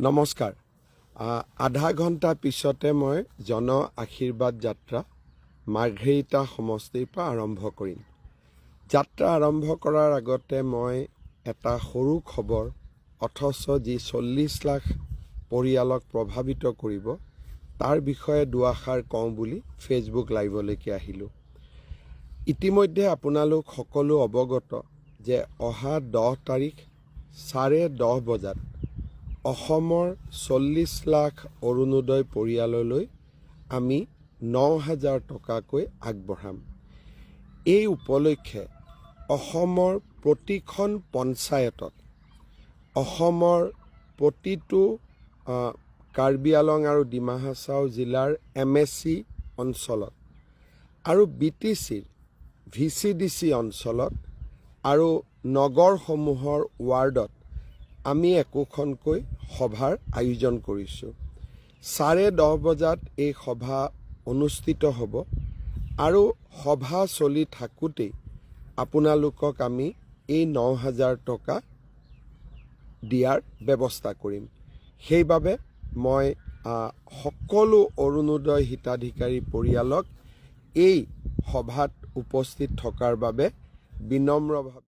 নমস্কাৰ। আধা ঘণ্টা পিছতে মই জন আশীৰ্বাদ যাত্ৰা মাৰ্ঘেৰিটা সমষ্টিৰ পৰা আৰম্ভ কৰিম। যাত্ৰা আৰম্ভ কৰাৰ আগতে মই এটা সৰু খবৰ, অথচ যি 40 লাখ পৰিয়ালক প্ৰভাৱিত কৰিব তাৰ বিষয়ে দুআষাৰ কওঁ বুলি ফেচবুক লাইভলৈকে আহিলোঁ। ইতিমধ্যে আপোনালোক সকলো অৱগত যে অহা 10 তাৰিখ 10:30 বজাত অসমৰ 40 লাখ অৰুণোদয় পৰিয়াললৈ আমি 9,000 টকাকৈ আগবঢ়াম। এই উপলক্ষে অসমৰ প্ৰতিখন পঞ্চায়তত, অসমৰ প্ৰতিটো কাৰ্বি আলং আৰু ডিমা হাছাও জিলাৰ MSC অঞ্চলত আৰু BTCৰ VCDC অঞ্চলত আৰু নগৰসমূহৰ ৱাৰ্ডত আমি একোখনকৈ সভাৰ আয়োজন কৰিছোঁ। 10:30 বজাত এই সভা অনুষ্ঠিত হ'ব আৰু সভা চলি থাকোঁতেই আপোনালোকক আমি এই 9,000 টকা দিয়াৰ ব্যৱস্থা কৰিম। সেইবাবে মই সকলো অৰুণোদয় হিতাধিকাৰী পৰিয়ালক এই সভাত উপস্থিত থকাৰ বাবে বিনম্ৰভাৱে